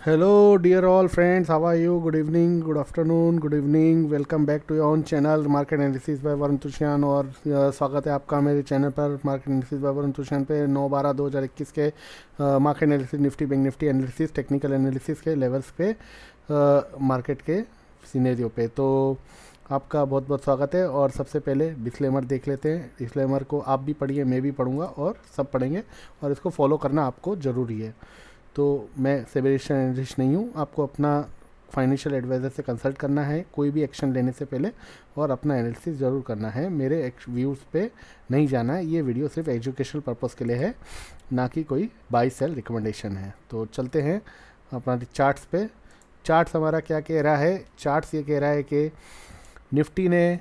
Hello, dear all friends. How are you? Good evening, good afternoon, good evening. Welcome back to your own channel market analysis by Varun Tushan. और स्वागत है आपका मेरे चैनल पर market analysis by Varun Tushan पे 9/12/2021 के market analysis Nifty bank Nifty analysis technical analysis के लेवल्स पे मार्केट के सिनेरियो पे। तो आपका बहुत बहुत स्वागत है। और सबसे पहले डिस्क्लेमर देख लेते हैं। डिस्क्लेमर को आप भी पढ़िए, मैं भी पढ़ूंगा और सब पढ़ेंगे, और इसको फॉलो करना आपको ज़रूरी है। तो मैं सेबरेशन एनालिस्ट नहीं हूँ, आपको अपना फाइनेंशियल एडवाइज़र से कंसल्ट करना है कोई भी एक्शन लेने से पहले, और अपना एनालिसिस ज़रूर करना है। मेरे व्यूज़ पे नहीं जाना है। ये वीडियो सिर्फ एजुकेशनल पर्पस के लिए है, ना कि कोई बाई सेल रिकमेंडेशन है। तो चलते हैं अपना चार्ट्स पे। चार्ट्स हमारा क्या कह रहा है? चार्ट्स ये कह रहा है कि निफ्टी ने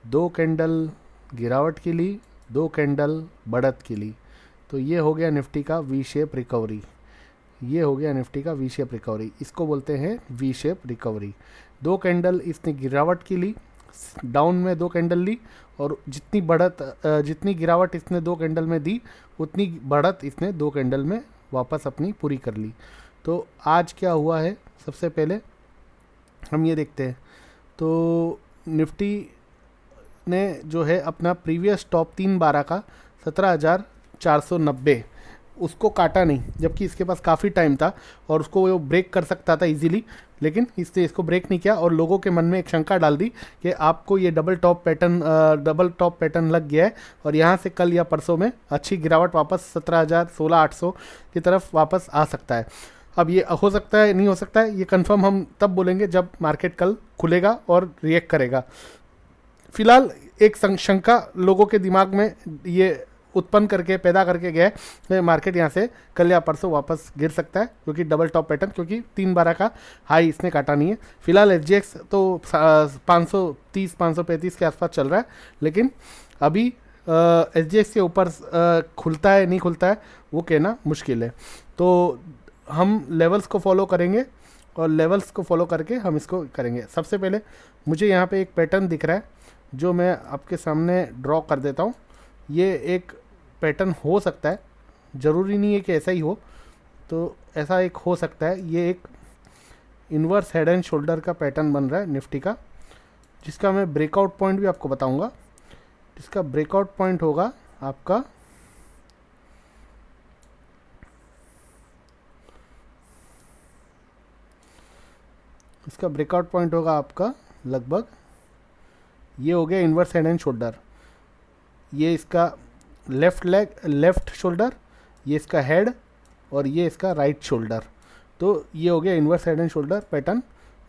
2 कैंडल गिरावट की ली, 2 कैंडल बढ़त की ली। तो ये हो गया निफ्टी का वी शेप रिकवरी। ये हो गया निफ्टी का वी शेप रिकवरी, इसको बोलते हैं वी शेप रिकवरी। 2 कैंडल इसने गिरावट की ली, डाउन में 2 कैंडल ली, और जितनी बढ़त जितनी गिरावट इसने 2 कैंडल में दी, उतनी बढ़त इसने 2 कैंडल में वापस अपनी पूरी कर ली। तो आज क्या हुआ है, सबसे पहले हम ये देखते हैं। तो निफ्टी ने जो है अपना प्रीवियस टॉप 3/12 का 17,490 उसको काटा नहीं, जबकि इसके पास काफ़ी टाइम था और उसको वो ब्रेक कर सकता था इजीली, लेकिन इसने इसको ब्रेक नहीं किया। और लोगों के मन में एक शंका डाल दी कि आपको ये डबल टॉप पैटर्न लग गया है, और यहाँ से कल या परसों में अच्छी गिरावट वापस 17,000 16,800 की तरफ वापस आ सकता है। अब ये हो सकता है, नहीं हो सकता है, ये कंफर्म हम तब बोलेंगे जब मार्केट कल खुलेगा और रिएक्ट करेगा। फिलहाल एक शंका लोगों के दिमाग में ये उत्पन्न करके पैदा करके गया है, मार्केट यहाँ से कल या परसों वापस गिर सकता है, क्योंकि डबल टॉप पैटर्न, क्योंकि 3/12 का हाई इसने काटा नहीं है। फिलहाल एसजीएक्स तो 530 535 के आसपास चल रहा है, लेकिन अभी एसजीएक्स के ऊपर खुलता है नहीं खुलता है वो कहना मुश्किल है। तो हम लेवल्स को फॉलो करेंगे, और लेवल्स को फॉलो करके हम इसको करेंगे। सबसे पहले मुझे यहाँ पे एक पैटर्न दिख रहा है, जो मैं आपके सामने ड्रॉ कर देता हूँ। ये एक पैटर्न हो सकता है, ज़रूरी नहीं है कि ऐसा ही हो, तो ऐसा एक हो सकता है। ये एक इन्वर्स हेड एंड शोल्डर का पैटर्न बन रहा है निफ्टी का, जिसका मैं ब्रेकआउट पॉइंट भी आपको बताऊंगा। जिसका ब्रेकआउट पॉइंट होगा आपका लगभग ये हो गया इन्वर्स हेड एंड शोल्डर। ये इसका लेफ्ट शोल्डर, ये इसका हेड, और ये इसका राइट शोल्डर। तो ये हो गया inverse head and shoulder pattern,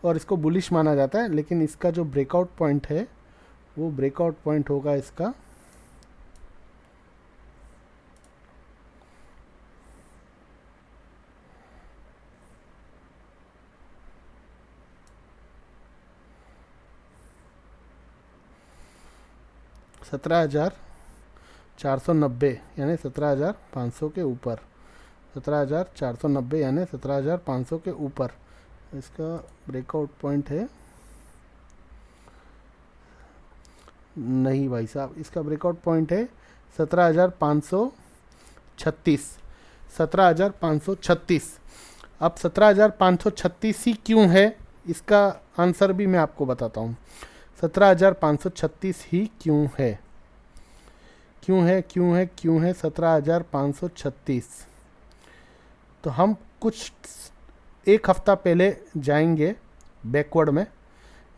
और इसको बुलिश माना जाता है। लेकिन इसका जो ब्रेकआउट पॉइंट है, वो ब्रेकआउट पॉइंट होगा इसका 17,490 यानी 17,500 के ऊपर। 17,490 यानी 17,500 के ऊपर इसका ब्रेकआउट पॉइंट है। नहीं भाई साहब, इसका ब्रेकआउट पॉइंट है 17,536। 17,536। अब 17,536 ही क्यों है, इसका आंसर भी मैं आपको बताता हूँ। 17,536 ही क्यों है, क्यों है 17,536। तो हम कुछ एक हफ्ता पहले जाएंगे बैकवर्ड में,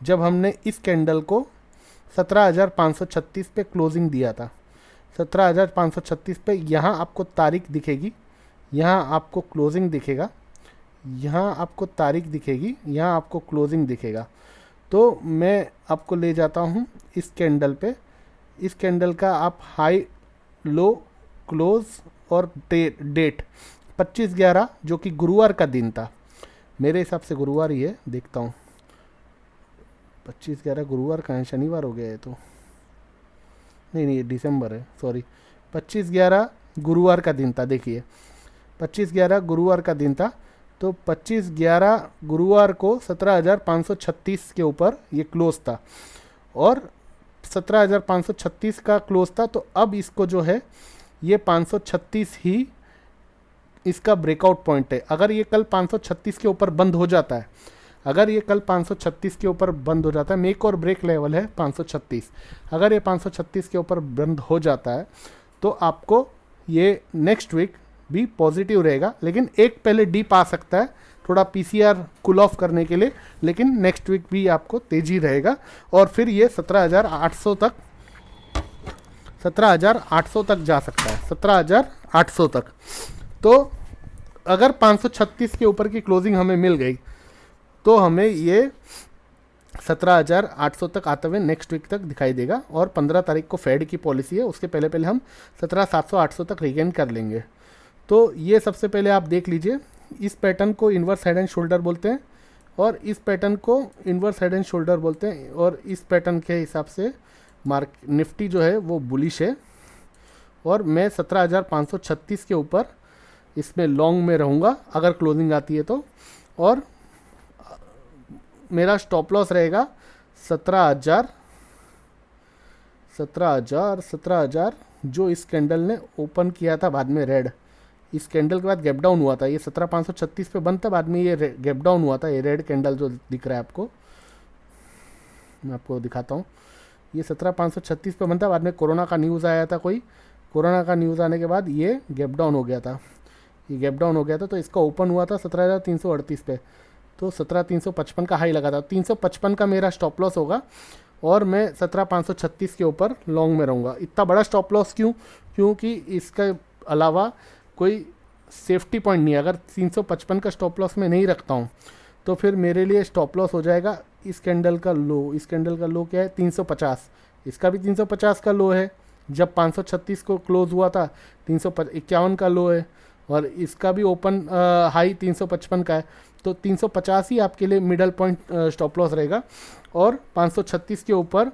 जब हमने इस कैंडल को 17,536 पे क्लोजिंग दिया था। 17,536 पे यहाँ आपको तारीख दिखेगी, यहाँ आपको क्लोजिंग दिखेगा, यहाँ आपको तारीख दिखेगी, यहाँ आपको क्लोजिंग दिखेगा। तो मैं आपको ले जाता हूँ इस कैंडल पे। इस कैंडल का आप हाई, लो, क्लोज और डेट 25/11 जो कि गुरुवार का दिन था, मेरे हिसाब से गुरुवार ही है, देखता हूँ। 25/11 गुरुवार का है, शनिवार हो गया है तो नहीं, ये दिसंबर है, सॉरी। 25/11 गुरुवार का दिन था, देखिए 25/11 गुरुवार का दिन था। तो 25/11 गुरुवार को 17,536 के ऊपर ये क्लोज था, और 17,536 का क्लोज था। तो अब इसको जो है ये 536 ही इसका ब्रेकआउट पॉइंट है। अगर ये कल 536 के ऊपर बंद हो जाता है, अगर ये कल 536 के ऊपर बंद हो जाता है, मेक और ब्रेक लेवल है 536, अगर ये 536 के ऊपर बंद हो जाता है तो आपको ये नेक्स्ट वीक भी पॉजिटिव रहेगा, लेकिन एक पहले डीप आ सकता है थोड़ा पीसीआर कूल ऑफ करने के लिए, लेकिन नेक्स्ट वीक भी आपको तेजी रहेगा और फिर ये 17,800 तक, 17,800 तक जा सकता है, 17,800 तक। तो अगर 536 के ऊपर की क्लोजिंग हमें मिल गई तो हमें ये 17,800 तक आते हुए नेक्स्ट वीक तक दिखाई देगा और 15 तारीख को फेड की पॉलिसी है, उसके पहले पहले हम 17,700-800 तक रिगेन कर लेंगे। तो ये सबसे पहले आप देख लीजिए, इस पैटर्न को इन्वर्स हेड एंड शोल्डर बोलते हैं और इस पैटर्न को इन्वर्स हेड एंड शोल्डर बोलते हैं और इस पैटर्न के हिसाब से निफ्टी जो है वो बुलिश है और मैं 17,536 के ऊपर इसमें लॉन्ग में रहूँगा अगर क्लोजिंग आती है तो, और मेरा स्टॉप लॉस रहेगा 17,000 जो इस कैंडल ने ओपन किया था बाद में रेड, इस कैंडल के बाद गैप डाउन हुआ था, ये 17,536 पे बंद था, बाद में ये गैप डाउन हुआ था, ये रेड कैंडल जो दिख रहा है आपको, मैं आपको दिखाता हूँ, ये 17,536 पे बंद था, बाद में कोरोना का न्यूज़ आया था, कोई कोरोना का न्यूज़ आने के बाद ये गैप डाउन हो गया था, ये गैप डाउन हो गया था, तो इसका ओपन हुआ था 17,338 पे, तो 17,355 का हाई लगा था, 355 का मेरा स्टॉप लॉस होगा और मैं 17,536 के ऊपर लॉन्ग में रहूँगा। इतना बड़ा स्टॉप लॉस क्यों? क्योंकि इसके अलावा कोई सेफ्टी पॉइंट नहीं है। अगर 355 का स्टॉप लॉस मैं नहीं रखता हूँ तो फिर मेरे लिए स्टॉप लॉस हो जाएगा इस कैंडल का लो, इस कैंडल का लो क्या है 350, इसका भी 350 का लो है, जब 536 को क्लोज हुआ था 351 का लो है और इसका भी ओपन हाई 355 का है, तो 350 ही आपके लिए मिडल पॉइंट स्टॉप लॉस रहेगा और 536 के ऊपर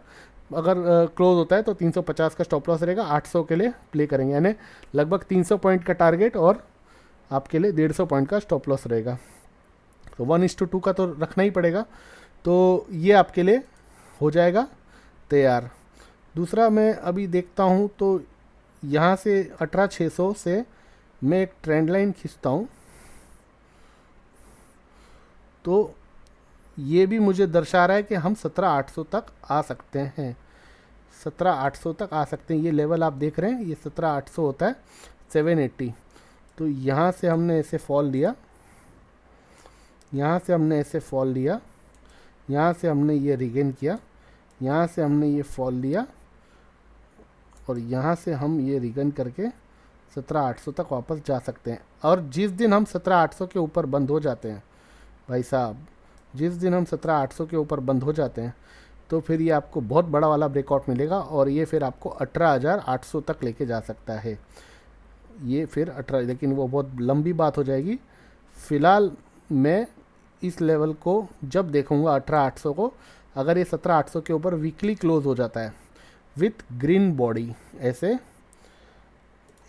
अगर क्लोज होता है तो 350 का स्टॉप लॉस रहेगा, 800 के लिए प्ले करेंगे, यानी लगभग 300 पॉइंट का टारगेट और आपके लिए 150 पॉइंट का स्टॉप लॉस रहेगा। तो 1:2 का तो रखना ही पड़ेगा, तो ये आपके लिए हो जाएगा तैयार। दूसरा मैं अभी देखता हूँ तो यहाँ से 18,600 से मैं एक ट्रेंड लाइन खींचता हूँ, तो ये भी मुझे दर्शा रहा है कि हम 17,800 तक आ सकते हैं, 17,800 तक आ सकते हैं। ये लेवल आप देख रहे हैं, ये 17,800 होता है 780, तो यहाँ से हमने ऐसे फॉल लिया, यहाँ से हमने ऐसे फॉल लिया, यहाँ से हमने ये रिगेन किया, यहाँ से हमने ये फॉल लिया और यहाँ से हम ये रिगेन करके 17,800 तक वापस जा सकते हैं। और जिस दिन हम 17,800 के ऊपर बंद हो जाते हैं भाई साहब, जिस दिन हम 17,800 के ऊपर बंद हो जाते हैं तो फिर ये आपको बहुत बड़ा वाला ब्रेकआउट मिलेगा और ये फिर आपको 18,800 तक लेके जा सकता है। ये फिर 18, लेकिन वो बहुत लंबी बात हो जाएगी। फ़िलहाल मैं इस लेवल को जब देखूंगा 18,800 को, अगर ये 17,800 के ऊपर वीकली क्लोज हो जाता है विथ ग्रीन बॉडी, ऐसे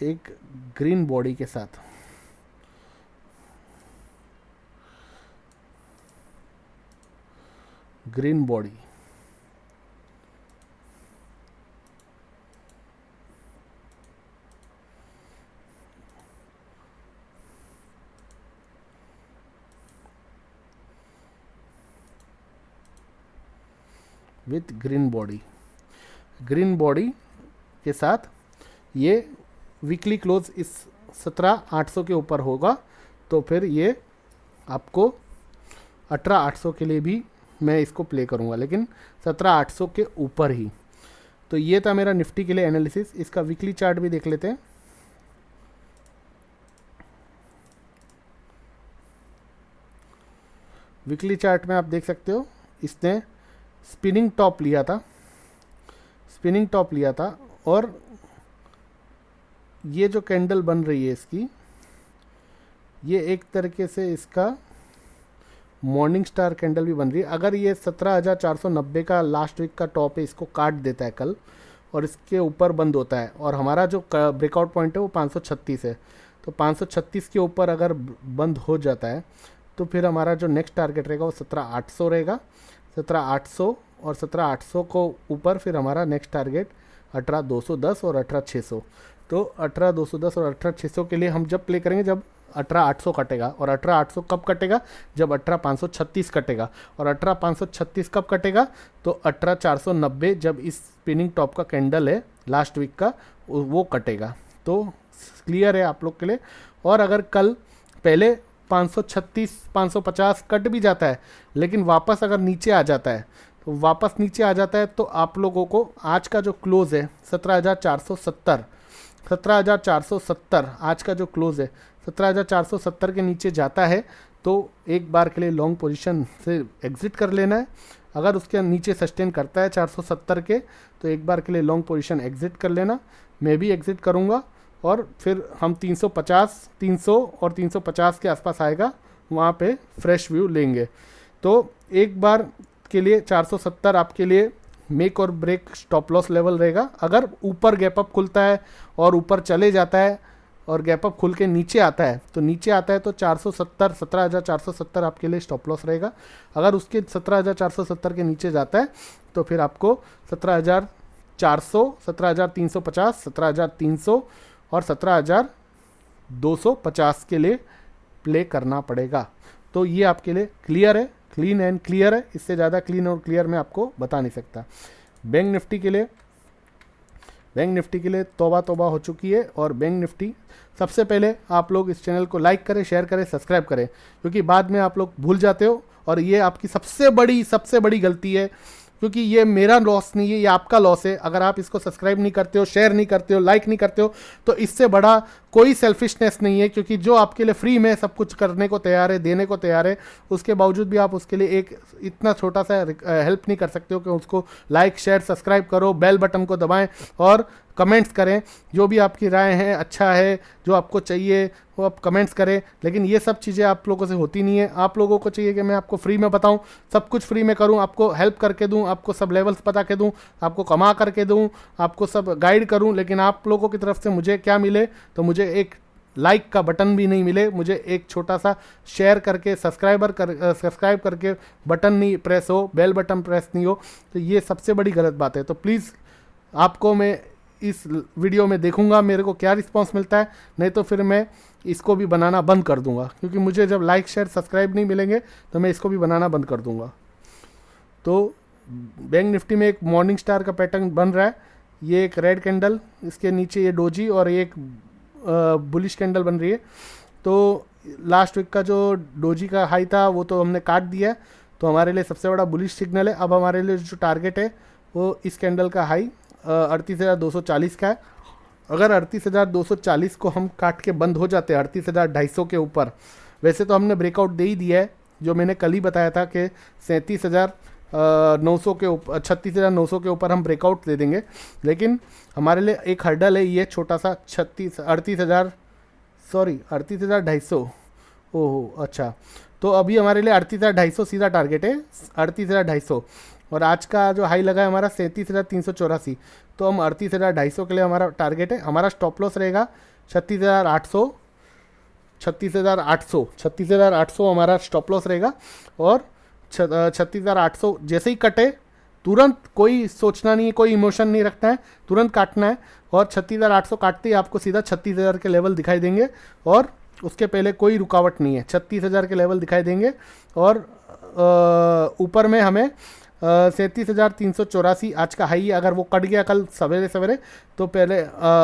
एक ग्रीन बॉडी के साथ, green body, with green body, green body के साथ ये वीकली क्लोज इस 17,800 के ऊपर होगा, तो फिर ये आपको 18,800 के लिए भी मैं इसको प्ले करूँगा, लेकिन 17,800 के ऊपर ही। तो ये था मेरा निफ्टी के लिए एनालिसिस। इसका वीकली चार्ट भी देख लेते हैं। वीकली चार्ट में आप देख सकते हो इसने स्पिनिंग टॉप लिया था, स्पिनिंग टॉप लिया था और ये जो कैंडल बन रही है इसकी, ये एक तरीके से इसका मॉर्निंग स्टार कैंडल भी बन रही है। अगर ये 17,490 का लास्ट वीक का टॉप है, इसको काट देता है कल और इसके ऊपर बंद होता है और हमारा जो ब्रेकआउट पॉइंट है वो 536 है, तो 536 के ऊपर अगर बंद हो जाता है तो फिर हमारा जो नेक्स्ट टारगेट रहेगा वो 17,800 रहेगा, 17,800 और 17,800 को ऊपर फिर हमारा नेक्स्ट टारगेट 18,210 और 18,600। तो 18,210 और 18,600 के लिए हम जब प्ले करेंगे जब 18,800 कटेगा। और 18,800 कब कटेगा? जब 18,536 कटेगा। और 18,536 कब कटेगा? तो 18,490 जब इस स्पिनिंग टॉप का कैंडल है लास्ट वीक का, वो कटेगा। तो क्लियर है आप लोग के लिए। और अगर कल पहले 536 550 कट भी जाता है, लेकिन वापस अगर नीचे आ जाता है, तो वापस नीचे आ जाता है, तो आप लोगों को आज का जो क्लोज़ है 17,470 आज का जो क्लोज़ है 17,470 के नीचे जाता है, तो एक बार के लिए लॉन्ग पोजीशन से एग्ज़िट कर लेना है। अगर उसके नीचे सस्टेन करता है 470 के, तो एक बार के लिए लॉन्ग पोजीशन एग्ज़िट कर लेना। मैं भी एग्ज़िट करूँगा और फिर हम 350 300 और 350 के आसपास आएगा, वहाँ पे फ्रेश व्यू लेंगे। तो एक बार के लिए 470 आपके लिए मेक और ब्रेक स्टॉप लॉस लेवल रहेगा। अगर ऊपर गैप अप खुलता है और ऊपर चले जाता है और गैप अप खुल के नीचे आता है, तो नीचे आता है तो 470 17,470 आपके लिए स्टॉप लॉस रहेगा। अगर उसके 17,470 के नीचे जाता है, तो फिर आपको 17,400 17,350 17,300 और 17,250 के लिए प्ले करना पड़ेगा। तो ये आपके लिए क्लियर है, क्लीन एंड क्लियर है। इससे ज़्यादा क्लीन और क्लियर मैं आपको बता नहीं सकता। बैंक निफ्टी के लिए तौबा तौबा हो चुकी है। और बैंक निफ्टी, सबसे पहले आप लोग इस चैनल को लाइक करें, शेयर करें, सब्सक्राइब करें, क्योंकि बाद में आप लोग भूल जाते हो और ये आपकी सबसे बड़ी गलती है, क्योंकि ये मेरा लॉस नहीं है, ये आपका लॉस है। अगर आप इसको सब्सक्राइब नहीं करते हो, शेयर नहीं करते हो, लाइक नहीं करते हो, तो इससे बड़ा कोई सेल्फिशनेस नहीं है, क्योंकि जो आपके लिए फ्री में सब कुछ करने को तैयार है, देने को तैयार है, उसके बावजूद भी आप उसके लिए एक इतना छोटा सा हेल्प नहीं कर सकते हो कि उसको लाइक शेयर सब्सक्राइब करो, बेल बटन को दबाएं और कमेंट्स करें। जो भी आपकी राय है, अच्छा है, जो आपको चाहिए वो आप कमेंट्स करें। लेकिन ये सब चीज़ें आप लोगों से होती नहीं है। आप लोगों को चाहिए कि मैं आपको फ्री में बताऊं, सब कुछ फ्री में करूं, आपको हेल्प करके दूं, आपको सब लेवल्स बता के दूं, आपको कमा करके दूं, आपको सब गाइड करूं। लेकिन आप लोगों की तरफ से मुझे क्या मिले? तो मुझे एक लाइक का बटन भी नहीं मिले, मुझे एक छोटा सा शेयर करके सब्सक्राइब करके बटन नहीं प्रेस हो, बेल बटन प्रेस नहीं हो। तो ये सबसे बड़ी गलत बात है। तो प्लीज़ आपको मैं इस वीडियो में देखूंगा मेरे को क्या रिस्पांस मिलता है, नहीं तो फिर मैं इसको भी बनाना बंद कर दूंगा, क्योंकि मुझे जब लाइक शेयर सब्सक्राइब नहीं मिलेंगे तो मैं इसको भी बनाना बंद कर दूंगा। तो बैंक निफ्टी में एक मॉर्निंग स्टार का पैटर्न बन रहा है, ये एक रेड कैंडल, इसके नीचे ये डोजी और एक बुलिश कैंडल बन रही है। तो लास्ट वीक का जो डोजी का हाई था वो तो हमने काट दिया है, तो हमारे लिए सबसे बड़ा बुलिश सिग्नल है। अब हमारे लिए जो टारगेट है वो इस कैंडल का हाई 38,240 का है। अगर 38,240 को हम काट के बंद हो जाते हैं 38,250 के ऊपर, वैसे तो हमने ब्रेकआउट दे ही दिया है, जो मैंने कल ही बताया था कि 37,900 के ऊपर 36,900 के ऊपर हम ब्रेकआउट दे देंगे। लेकिन हमारे लिए एक हर्डल है ये छोटा सा 38,250। ओहो अच्छा, तो अभी हमारे लिए 38,250 सीधा टारगेट है, 38,250। और आज का जो हाई लगा है हमारा 37,384, तो हम 38,250 के लिए हमारा टारगेट है। हमारा स्टॉप लॉस रहेगा 36,800 हमारा स्टॉप लॉस रहेगा। और 36,800 जैसे ही कटे तुरंत, कोई सोचना नहीं है, कोई इमोशन नहीं रखना है, तुरंत काटना है। और 36,800 काटते ही आपको सीधा 36,000 के लेवल दिखाई देंगे, और उसके पहले कोई रुकावट नहीं है, 36,000 के लेवल दिखाई देंगे। और ऊपर में हमें 37,384 आज का हाई है। अगर वो कट गया कल सवेरे सवेरे, तो पहले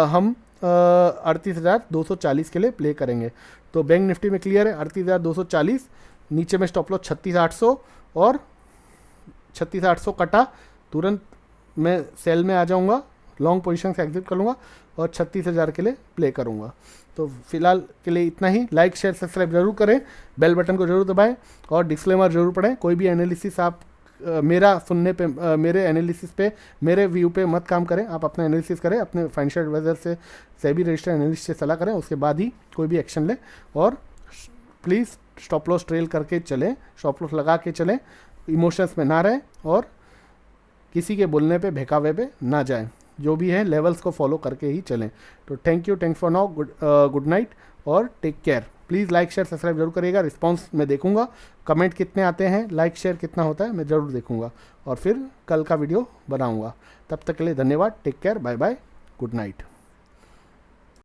हम 38,240 के लिए प्ले करेंगे। तो बैंक निफ्टी में क्लियर है 38,240, नीचे में स्टॉप लॉस 36,800, और 36,800 कटा तुरंत मैं सेल में आ जाऊंगा, लॉन्ग पोजीशन से एग्जिट कर लूँगा और 36,000 के लिए प्ले करूँगा। तो फिलहाल के लिए इतना ही। लाइक शेयर सब्सक्राइब जरूर करें, बेल बटन को जरूर दबाएं और डिस्क्लेमर जरूर पढ़ें। कोई भी एनालिसिस आप मेरा सुनने पे, मेरे एनालिसिस पे, मेरे व्यू पे मत काम करें। आप अपना एनालिसिस करें, अपने फाइनेंशियल एडवाइजर से, सेबी रजिस्टर्ड एनालिस्ट से सलाह करें, उसके बाद ही कोई भी एक्शन लें। और प्लीज़ स्टॉप लॉस ट्रेल करके चलें, स्टॉप लॉस लगा के चलें, इमोशंस में ना रहें और किसी के बोलने पे, बहकावे पे ना जाएं। जो भी है लेवल्स को फॉलो करके ही चलें। तो thank you for now, good night और take care. Please like share subscribe जरूर करिएगा। रिस्पांस मैं देखूंगा, कमेंट कितने आते हैं, लाइक शेयर कितना होता है, मैं ज़रूर देखूंगा और फिर कल का वीडियो बनाऊंगा। तब तक के लिए धन्यवाद, take care, bye bye, good night.